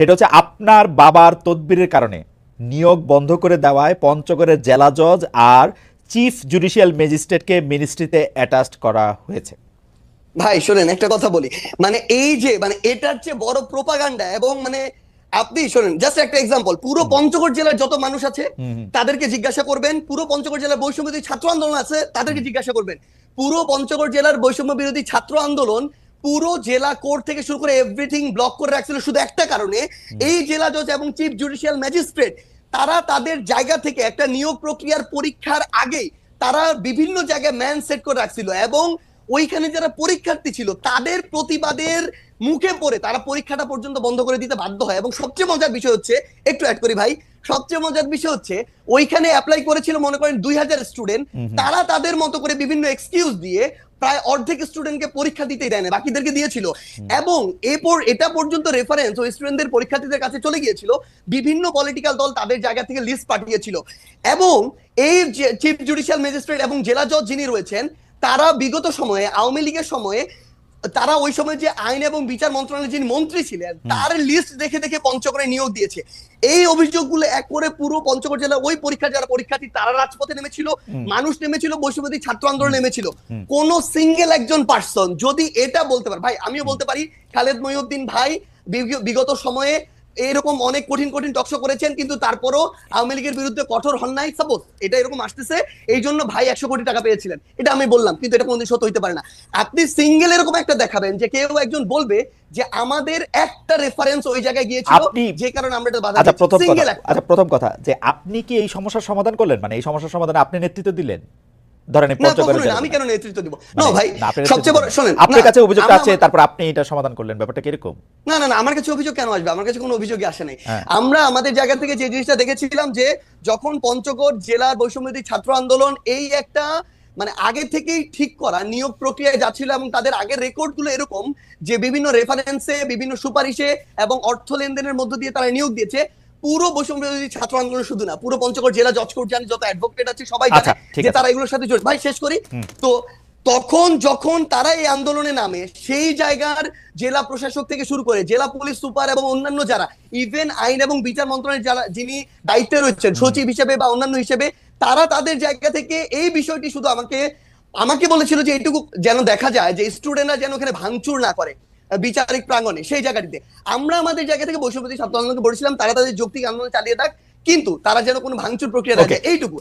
এটা হচ্ছে আপনার বাবার তদবিরের কারণে নিয়োগ বন্ধ করে দেওয়ায় পঞ্চগড়ের জেলা জজ আর চিফ জুডিশিয়াল ম্যাজিস্ট্রেটকে মিনিস্ট্রিতে অ্যাটাচড করা হয়েছে। ভাই শোনেন একটা কথা বলি, এই যে এটার চেয়ে বড় প্রোপাগান্ডা, এবং আপনি শোনেন জাস্ট একটা এক্সাম্পল, পুরো পঞ্চগড় জেলার যত মানুষ আছে তাদেরকে জিজ্ঞাসা করবেন, পুরো পঞ্চগড় জেলার বৈষম্য বিরোধী ছাত্র আন্দোলন আছে তাদেরকে জিজ্ঞাসা করবেন, পুরো পঞ্চগড় জেলার বৈষম্য বিরোধী ছাত্র আন্দোলন পুরো জেলা কোর্ট থেকে শুরু করে এভরিথিং ব্লক করে রাখছিল শুধু একটা কারণে, এই জেলা জজ এবং চিফ জুডিশিয়াল ম্যাজিস্ট্রেট তারা তাদের জায়গা থেকে একটা নিয়োগ প্রক্রিয়ার পরীক্ষার আগেই তারা বিভিন্ন জায়গায় ম্যান সেট করে রাখছিল, এবং ওইখানে যারা পরীক্ষার্থী ছিল তাদের প্রতিবাদের মুখে পড়ে তারা পরীক্ষাটা পর্যন্ত বন্ধ করে দিতে বাধ্য হয়। এবং সবচেয়ে মজার বিষয় হচ্ছে, একটু অ্যাড করি ভাই, সবচেয়ে মজার বিষয় হচ্ছে ওইখানে অ্যাপ্লাই করেছিল মনে করেন 2000 স্টুডেন্ট, তারা তাদের মতো করে বিভিন্ন এক্সকিউজ দিয়ে প্রায় অর্ধেক স্টুডেন্টকে পরীক্ষা দিতেই দেয় না, বাকিদেরকে দিয়েছিল। এবং এরপর এটা পর্যন্ত রেফারেন্স ওই স্টুডেন্টদের পরীক্ষার্থীদের কাছে চলে গিয়েছিল, বিভিন্ন পলিটিক্যাল দল তাদের জায়গা থেকে লিস্ট পাঠিয়েছিল। এবং এই চিফ জুডিশিয়াল ম্যাজিস্ট্রেট এবং জেলা জজ যিনি রয়েছেন তারা বিগত সময়ে আওয়ামী লীগের সময়ে তারা ওই সময় যে আইন এবং বিচার মন্ত্রণালয়ের যিনি মন্ত্রী ছিলেন তার লিস্ট দেখে দেখে পঞ্চগড়ে নিয়োগ দিয়েছে। এই অভিযোগগুলো এক করে পুরো পঞ্চগড় জেলার ওই পরীক্ষা যারা পরীক্ষার্থী তারা রাজপথে নেমেছিল, মানুষ নেমেছিল, বৈষম্যবিরোধী ছাত্র আন্দোলন নেমেছিল। কোন সিঙ্গেল একজন পার্সন যদি এটা বলতে পারে, ভাই আমিও বলতে পারি খালেদ মহিউদ্দিন ভাই বিগত সময়ে এরকম অনেক কঠিন কঠিন টকশো করেছেন, কিন্তু তারপরও আওয়ামী লীগের বিরুদ্ধে কঠোর হন নাই। সাপোজ এটা এরকম আসতেছে এই জন্য ভাই 100 কোটি টাকা পেয়েছিলেন, এটা আমি বললাম, কিন্তু এটা কোনদিন সত্য হইতে পারে না। আপনি সিঙ্গেল এরকম একটা দেখাবেন যে কেউ একজন বলবে যে আমাদের একটা রেফারেন্স ওই জায়গায় গিয়েছিল যে কারণে আমরা এটা বাধা দিয়েছি। প্রথম কথা যে আপনি কি এই সমস্যার সমাধান করলেন, মানে এই সমস্যার সমাধানে আপনি নেতৃত্ব দিলেন? ধরেন আমি কেন নেতৃত্ব দিব? না ভাই, সবচেয়ে বড় শুনেন, আপনার কাছে অভিযোগটা আছে, তারপর আপনি এটা সমাধান করলেন, ব্যাপারটা কিরকম? না না না, আমার কাছে অভিযোগ কেন আসবে? আমার কাছে কোনো অভিযোগই আসে নাই। আমরা আমাদের জায়গা থেকে যে জিনিসটা দেখেছিলাম যে যখন পঞ্চগড় জেলার বৈষম্যবিরোধী ছাত্র আন্দোলন এই একটা আগে থেকেই ঠিক করা নিয়োগ প্রক্রিয়ায় যাচ্ছিল, এবং তাদের আগের রেকর্ড গুলো এরকম যে বিভিন্ন রেফারেন্সে, বিভিন্ন সুপারিশে এবং অর্থ লেনদেনের মধ্য দিয়ে তারা নিয়োগ দিয়েছে। পুরো বৈষম্য বিরোধী ছাত্র আন্দোলন শুধু না, পুরো পঞ্চগড় জেলা জজ কোর্ট জানে, যত অ্যাডভোকেট আছে সবাই জানে যে তারা এগুলোর সাথে জড়িত। ভাই শেষ করি তো, তখন যখন তারা এই আন্দোলনে নামে সেই জায়গার জেলা প্রশাসক থেকে শুরু করে জেলা পুলিশ সুপার এবং অন্যান্য যারা, ইভেন আইন এবং বিচার মন্ত্রণালয়ের যারা যিনি দায়িত্বে রয়েছেন সচিব হিসেবে বা অন্যান্য হিসেবে, তারা তাদের জায়গা থেকে এই বিষয়টি শুধু আমাকে বলেছিল যে এইটুকু যেন দেখা যায় যে স্টুডেন্টরা যেন ওখানে ভাঙচুর না করে বিচারিক প্রাঙ্গণে। সেই জায়গাটিতে আমরা আমাদের জায়গা থেকে বৈষম্যবিরোধী ছাত্র আন্দোলনকে বলেছিলাম তারা তাদের যৌক্তিক আন্দোলন চালিয়ে থাক, কিন্তু তারা যেন কোনো ভাঙচুর প্রক্রিয়া না যায়, এইটুকু।